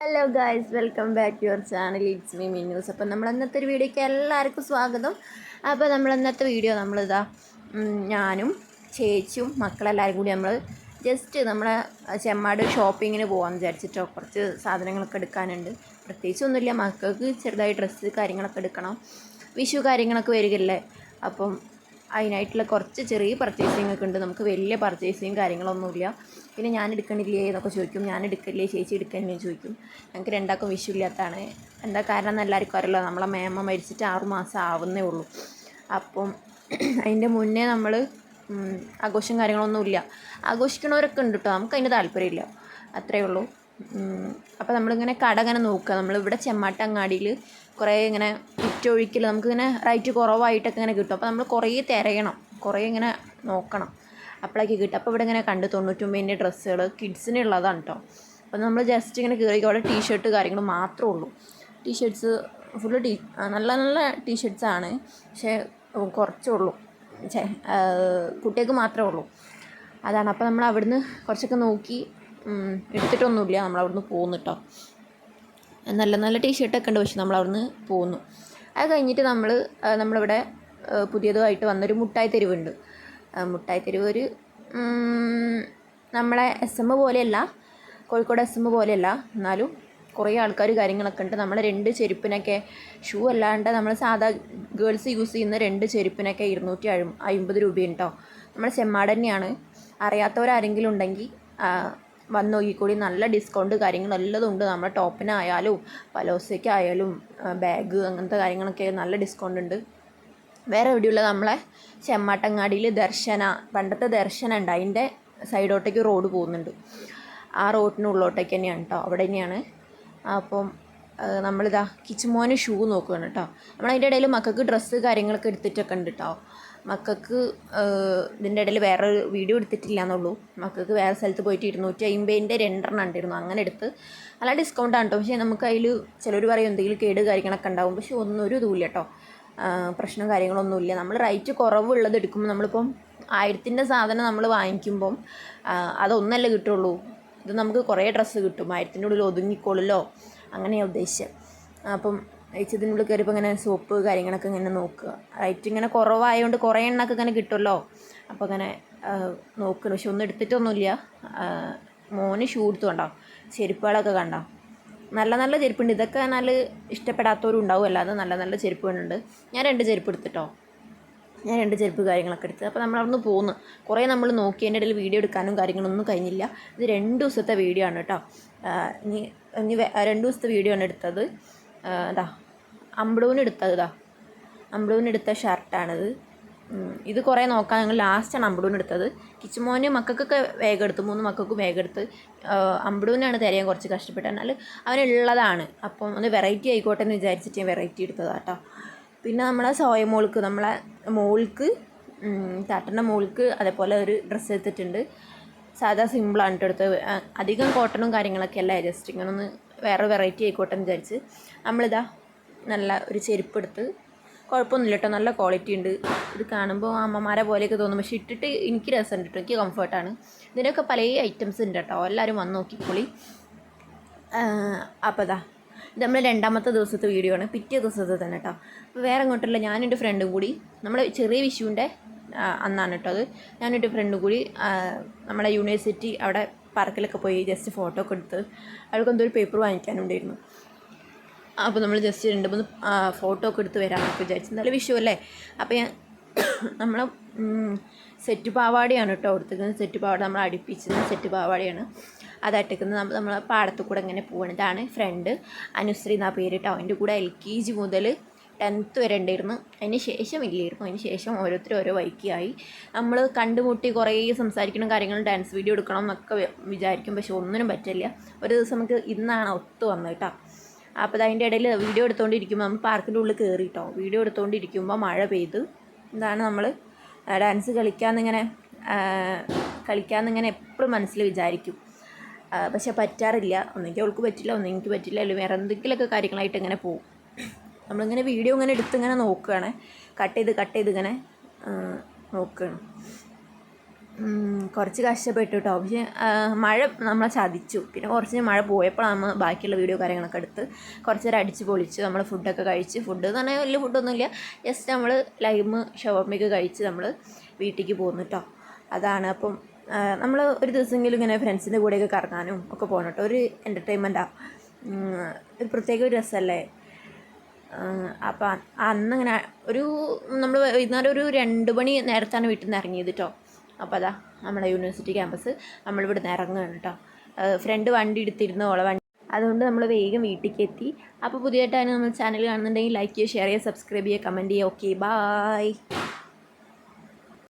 Hello guys, welcome back to your channel. It's me Minnus. അപ്പം നമ്മൾ ഇന്നത്തെ ഒരു വീഡിയോയ്ക്ക് എല്ലാവർക്കും സ്വാഗതം. അപ്പോൾ നമ്മൾ ഇന്നത്തെ വീഡിയോ നമ്മളിതാ ഞാനും ചേച്ചിയും മക്കളെല്ലാവരും കൂടി നമ്മൾ ജസ്റ്റ് നമ്മളെ ചെമ്മാട് ഷോപ്പിങ്ങിന് പോകാമെന്ന് വിചാരിച്ചിട്ടോ. കുറച്ച് സാധനങ്ങളൊക്കെ എടുക്കാനുണ്ട്. പ്രത്യേകിച്ചൊന്നുമില്ല, മക്കൾക്ക് ചെറുതായി ഡ്രസ്സ് കാര്യങ്ങളൊക്കെ എടുക്കണം. വിഷു കാര്യങ്ങളൊക്കെ വരികയല്ലേ, അപ്പം അതിനായിട്ടുള്ള കുറച്ച് ചെറിയ പർച്ചേസിങ് ഒക്കെ ഉണ്ട്. നമുക്ക് വലിയ പർച്ചേസിങ് കാര്യങ്ങളൊന്നുമില്ല. പിന്നെ ഞാൻ എടുക്കണില്ലേ എന്നൊക്കെ ചോദിക്കും. ഞാൻ എടുക്കില്ലേ, ചേച്ചി എടുക്കണേ ചോദിക്കും. ഞങ്ങൾക്ക് രണ്ടാൾക്കും വിഷു ഇല്ലാത്തതാണ്. എന്താ കാരണം എന്ന് എല്ലാവർക്കും അറിയില്ല. നമ്മളെ മേമ്മ മരിച്ചിട്ട് 6 മാസം ആവുന്നേ ഉള്ളൂ. അപ്പം അതിൻ്റെ മുന്നേ നമ്മൾ ആഘോഷം കാര്യങ്ങളൊന്നുമില്ല. ആഘോഷിക്കണവരൊക്കെ ഉണ്ട് കേട്ടോ, നമുക്ക് അതിന് താല്പര്യമില്ല, അത്രയേ ഉള്ളൂ. അപ്പോൾ നമ്മളിങ്ങനെ കട ഇങ്ങനെ നോക്കുക. നമ്മളിവിടെ ചെമ്മാട്ടങ്ങാടിയിൽ കുറേ ഇങ്ങനെ വിറ്റൊഴിക്കൽ നമുക്കിങ്ങനെ റേറ്റ് കുറവായിട്ടൊക്കെ ഇങ്ങനെ കിട്ടും. അപ്പോൾ നമ്മൾ കുറേ തിരയണം, കുറേ ഇങ്ങനെ നോക്കണം, അപ്പോഴേക്ക് കിട്ടും. അപ്പോൾ ഇവിടെ ഇങ്ങനെ കണ്ട് 99ൻ്റെ ഡ്രസ്സുകൾ കിഡ്സിനുള്ളതാണ് കേട്ടോ. അപ്പോൾ നമ്മൾ ജസ്റ്റ് ഇങ്ങനെ കയറിക്കോ. അവിടെ ടീഷർട്ട് കാര്യങ്ങൾ മാത്രമേ ഉള്ളൂ. ടീഷർട്ട്സ് ഫുള്ള് നല്ല നല്ല ടീഷർട്ട്സാണ്, പക്ഷേ കുറച്ചേ ഉള്ളൂ. കുട്ടികൾക്ക് മാത്രമേ ഉള്ളൂ. അതാണ്. അപ്പോൾ നമ്മൾ അവിടുന്ന് കുറച്ചൊക്കെ നോക്കി എടുത്തിട്ടൊന്നുമില്ല. നമ്മളവിടുന്ന് പോകുന്നു കേട്ടോ. നല്ല നല്ല ടീഷർട്ടൊക്കെ ഉണ്ട്, പക്ഷെ നമ്മളവിടുന്ന് പോകുന്നു. അത് കഴിഞ്ഞിട്ട് നമ്മളിവിടെ പുതിയതുമായിട്ട് വന്നൊരു മുട്ടായി തെരുവുണ്ട്. മുട്ടായി തെരുവ് ഒരു നമ്മളെ SM പോലെയല്ല, കോഴിക്കോട് SM പോലെയല്ല, എന്നാലും കുറേ ആൾക്കാർ കാര്യങ്ങളൊക്കെ ഉണ്ട്. നമ്മൾ 2 ചെരുപ്പിനൊക്കെ, ഷൂ അല്ലാണ്ട് നമ്മൾ സാധാ ഗേൾസ് യൂസ് ചെയ്യുന്ന 2 ചെരുപ്പിനൊക്കെ 250 രൂപയാണ് കേട്ടോ. നമ്മൾ ചെമ്മാട് തന്നെയാണ്. അറിയാത്തവരാരെങ്കിലും ഉണ്ടെങ്കിൽ വന്ന് നോക്കിക്കൂടി. നല്ല ഡിസ്കൗണ്ട് കാര്യങ്ങളെല്ലതും ഉണ്ട്. നമ്മുടെ ടോപ്പിനായാലും പലോസയ്ക്കായാലും ബാഗ് അങ്ങനത്തെ കാര്യങ്ങളൊക്കെ നല്ല ഡിസ്കൗണ്ട് ഉണ്ട്. വേറെ എവിടെയുള്ള നമ്മളെ ചെമ്മാട്ടങ്ങാടിയിൽ പണ്ടത്തെ ദർശന ഉണ്ട്, അതിൻ്റെ സൈഡോട്ടേക്ക് റോഡ് പോകുന്നുണ്ട്. ആ റോഡിനുള്ളോട്ടേക്ക് തന്നെയാണ് കേട്ടോ, അവിടെ തന്നെയാണ്. അപ്പം നമ്മളിതാ കിച്ചുമോന് ഷൂ നോക്കുകയാണ് കേട്ടോ. നമ്മളതിൻ്റെ ഇടയിൽ മക്കൾക്ക് ഡ്രസ്സ് കാര്യങ്ങളൊക്കെ എടുത്തിട്ടൊക്കെ ഉണ്ട് കേട്ടോ. മക്കൾക്ക് ഇതിൻ്റെ ഇടയിൽ വേറെ വീഡിയോ എടുത്തിട്ടില്ല എന്നുള്ളൂ. മക്കൾക്ക് വേറെ സ്ഥലത്ത് പോയിട്ട് 250ൻ്റെ 2 ഉണ്ടായിരുന്നു, അങ്ങനെ എടുത്ത് നല്ല ഡിസ്കൗണ്ടാണ് കേട്ടോ. പക്ഷേ നമുക്ക് അതിൽ ചിലർ പറയും എന്തെങ്കിലും കേട് കാര്യങ്ങളൊക്കെ ഉണ്ടാവും, പക്ഷേ ഒരു ഇതുമില്ല കേട്ടോ. പ്രശ്നം കാര്യങ്ങളൊന്നുമില്ല. നമ്മൾ റേറ്റ് കുറവുള്ളത് എടുക്കുമ്പോൾ, നമ്മളിപ്പം 1000ൻ്റെ സാധനം നമ്മൾ വാങ്ങിക്കുമ്പം അതൊന്നല്ലേ കിട്ടുള്ളൂ. ഇത് നമുക്ക് കുറേ ഡ്രസ്സ് കിട്ടും, 1000ൻ്റെ ഉള്ളിൽ ഒതുങ്ങിക്കോളല്ലോ, അങ്ങനെയാണ് ഉദ്ദേശിച്ചത്. അപ്പം ഇതിനുള്ളിൽ കയറിയപ്പോൾ ഇങ്ങനെ സോപ്പ് കാര്യങ്ങളൊക്കെ ഇങ്ങനെ നോക്കുക. റേറ്റ് ഇങ്ങനെ കുറവായതുകൊണ്ട് കുറേ എണ്ണമൊക്കെ ഇങ്ങനെ കിട്ടുമല്ലോ, അപ്പോൾ ഇങ്ങനെ നോക്കണം. പക്ഷെ ഒന്നും എടുത്തിട്ടൊന്നുമില്ല. മോന് ഷൂ എടുത്തു കണ്ടോ, ചെരുപ്പുകളൊക്കെ കണ്ടോ, നല്ല നല്ല ചെരുപ്പുണ്ട്. ഇതൊക്കെ നല്ല ഇഷ്ടപ്പെടാത്തവരും ഉണ്ടാവും, അല്ലാതെ നല്ല നല്ല ചെരുപ്പുകളുണ്ട്. ഞാൻ 2 ചെരുപ്പ് എടുത്തിട്ടോ, ഞാൻ 2 ചെരുപ്പ് കാര്യങ്ങളൊക്കെ എടുത്ത്. അപ്പോൾ നമ്മളവിടുന്ന് പോകുന്നു. കുറേ നമ്മൾ നോക്കി, അതിൻ്റെ ഇടയിൽ വീഡിയോ എടുക്കാനും കാര്യങ്ങളൊന്നും കഴിഞ്ഞില്ല. ഇത് 2 ദിവസത്തെ വീഡിയോ ആണ് കേട്ടോ. ഇനി 2 ദിവസത്തെ വീഡിയോ ആണ് എടുത്തത്. അമ്പിളൂനെടുത്ത ഷർട്ടാണിത്. ഇത് കുറേ നോക്കാൻ ഞങ്ങൾ ലാസ്റ്റാണ് അമ്പിളൂനെടുത്തത്. കിച്ചുമോന് മക്കൾക്കൊക്കെ വേഗം എടുത്തു, 3 മക്കൾക്കും വേഗം എടുത്ത്. അമ്പിളൂനാണ് തിരയാൻ കുറച്ച് കഷ്ടപ്പെട്ടത്, എന്നാൽ അവനുള്ളതാണ്. അപ്പം ഒന്ന് വെറൈറ്റി ആയിക്കോട്ടെ എന്ന് വിചാരിച്ചിട്ട് ഞാൻ വെറൈറ്റി എടുത്തതാണ് കേട്ടോ. പിന്നെ നമ്മളെ സോയമോൾക്ക്, നമ്മളെ മോൾക്ക്, താട്ടൻ്റെ മോൾക്ക് അതേപോലെ ഒരു ഡ്രസ്സ് എടുത്തിട്ടുണ്ട്. സാധാ സിമ്പിളാണ് കേട്ടോ എടുത്തത്. അധികം കോട്ടണും കാര്യങ്ങളൊക്കെ അല്ല, ജസ്റ്റ് ഇങ്ങനെ ഒന്ന് വേറെ വെറൈറ്റി ആയിക്കോട്ടെ എന്ന് വിചാരിച്ച് നമ്മളിതാ നല്ല ഒരു ചെരുപ്പ് എടുത്ത്. കുഴപ്പമൊന്നുമില്ല കേട്ടോ, നല്ല ക്വാളിറ്റി ഉണ്ട്. ഇത് കാണുമ്പോൾ അമ്മമാരെ പോലെയൊക്കെ തോന്നും, പക്ഷേ ഇട്ടിട്ട് എനിക്ക് രസമുണ്ട് കേട്ടോ, എനിക്ക് കംഫർട്ടാണ്. ഇതിനൊക്കെ പല ഐറ്റംസ് ഉണ്ട് കേട്ടോ, എല്ലാവരും വന്ന് നോക്കിക്കോളി. അപ്പോൾ ഇത് നമ്മൾ 2ാമത്തെ ദിവസത്തെ വീഡിയോ ആണ്, പിറ്റേ ദിവസത്തെ തന്നെ കേട്ടോ. അപ്പോൾ വേറെ അങ്ങോട്ടല്ല, ഞാനും എൻ്റെ ഫ്രണ്ടും കൂടി, നമ്മൾ ചെറിയ വിഷുവിൻ്റെ അന്നാണ് കേട്ടോ അത്. ഞാനും എൻ്റെ ഫ്രണ്ടും കൂടി നമ്മുടെ യൂണിവേഴ്സിറ്റി അവിടെ പാർക്കിലൊക്കെ പോയി ജസ്റ്റ് ഫോട്ടോ ഒക്കെ എടുത്ത്. അവൾക്ക് എന്തോ ഒരു പേപ്പർ വാങ്ങിക്കാനുണ്ടായിരുന്നു. അപ്പോൾ നമ്മൾ ജസ്റ്റ് 2-3 ഫോട്ടോ ഒക്കെ എടുത്ത് വരാമെന്നൊക്കെ വിചാരിച്ചു, എന്തായാലും വിഷു അല്ലേ. അപ്പോൾ നമ്മൾ സെറ്റ് പാവാടയാണ് കേട്ടോ കൊടുത്തിരിക്കുന്നത്. സെറ്റ് പാവാട നമ്മൾ അടുപ്പിച്ചത് സെറ്റ് പാവാടയാണ് അതട്ടിക്കുന്നത്. നമ്മൾ പാടത്തു കൂടെ ഇങ്ങനെ പോവാണ്. ഇതാണ് ഫ്രണ്ട്, അനുശ്രീ എന്നാ പേര് കേട്ടോ. അതിൻ്റെ കൂടെ LKG മുതൽ 10th വരെ ഉണ്ടായിരുന്നു. അതിന് ശേഷം ഇല്ലായിരുന്നു. അതിന് ശേഷം ഓരോരുത്തരും ഓരോ വൈക്കായി. നമ്മൾ കണ്ടുമുട്ടി കുറേ സംസാരിക്കണം, കാര്യങ്ങളും ഡാൻസ് വീഡിയോ എടുക്കണം എന്നൊക്കെ വിചാരിക്കും, പക്ഷെ ഒന്നിനും പറ്റില്ല. ഒരു ദിവസം നമുക്ക് ഇന്നാണ് ഒത്തു വന്നത് കേട്ടോ. അപ്പോൾ അതിൻ്റെ ഇടയിൽ വീഡിയോ എടുത്തുകൊണ്ടിരിക്കുമ്പോൾ നമ്മൾ പാർക്കിൻ്റെ ഉള്ളിൽ കയറി കേട്ടോ. വീഡിയോ എടുത്തുകൊണ്ടിരിക്കുമ്പോൾ മഴ പെയ്ത്. ഇതാണ് നമ്മൾ ഡാൻസ് കളിക്കാമെന്നിങ്ങനെ എപ്പോഴും മനസ്സിൽ വിചാരിക്കും, പക്ഷെ പറ്റാറില്ല. ഒന്നെങ്കിൽ അവൾക്ക് പറ്റില്ല, ഒന്നെങ്കിൽ എനിക്ക് പറ്റില്ല, അല്ലെങ്കിൽ വേറെ എന്തെങ്കിലുമൊക്കെ കാര്യങ്ങളായിട്ട് ഇങ്ങനെ പോകും. നമ്മളിങ്ങനെ വീഡിയോ ഇങ്ങനെ എടുത്ത് ഇങ്ങനെ നോക്കുകയാണ്, കട്ട് ചെയ്ത് ഇങ്ങനെ നോക്കുകയാണ്. കുറച്ച് കഷ്ടപ്പെട്ടു കേട്ടോ. പക്ഷേ മഴ നമ്മളെ ചതിച്ചു. പിന്നെ കുറച്ച് മഴ പോയപ്പോൾ നമ്മൾ ബാക്കിയുള്ള വീഡിയോ കാര്യങ്ങളൊക്കെ എടുത്ത് കുറച്ച് നേരം അടിച്ച് പൊളിച്ച് നമ്മൾ ഫുഡൊക്കെ കഴിച്ച്, ഫുഡ് എന്ന് പറഞ്ഞാൽ വലിയ ഫുഡൊന്നുമില്ല, ജസ്റ്റ് നമ്മൾ ലൈമ് ഷവർമ്മയൊക്കെ കഴിച്ച് നമ്മൾ വീട്ടിലേക്ക് പോകുന്നു കേട്ടോ. അതാണ്. അപ്പം നമ്മൾ ഒരു ദിവസമെങ്കിലും ഇങ്ങനെ ഫ്രണ്ട്സിൻ്റെ കൂടെയൊക്കെ കറങ്ങാനും ഒക്കെ പോകണം കേട്ടോ. ഒരു എൻ്റർടൈൻമെൻറ്റാണ്, ഒരു പ്രത്യേക ഒരു രസമല്ലേ. അപ്പം അന്നിങ്ങനെ നമ്മൾ വൈകുന്നേരം ഒരു 2 മണി നേരത്താണ് വീട്ടിൽ നിന്ന് ഇറങ്ങിയത് കേട്ടോ. അപ്പോൾ അതാ നമ്മുടെ യൂണിവേഴ്സിറ്റി ക്യാമ്പസ് നമ്മളിവിടെ നിന്ന് ഇറങ്ങുകയാണ് കേട്ടോ. ഫ്രണ്ട് വണ്ടി എടുത്തിരുന്നു, ഓളെ വണ്ടി, അതുകൊണ്ട് നമ്മൾ വേഗം വീട്ടിലേക്ക് എത്തി. അപ്പോൾ പുതിയതായിട്ടാണ് നമ്മൾ ചാനൽ കാണുന്നുണ്ടെങ്കിൽ ലൈക്ക് ചെയ്യുക, ഷെയർ ചെയ്യുക, സബ്സ്ക്രൈബ് ചെയ്യുക, കമൻറ്റ് ചെയ്യുക. Okay, bye.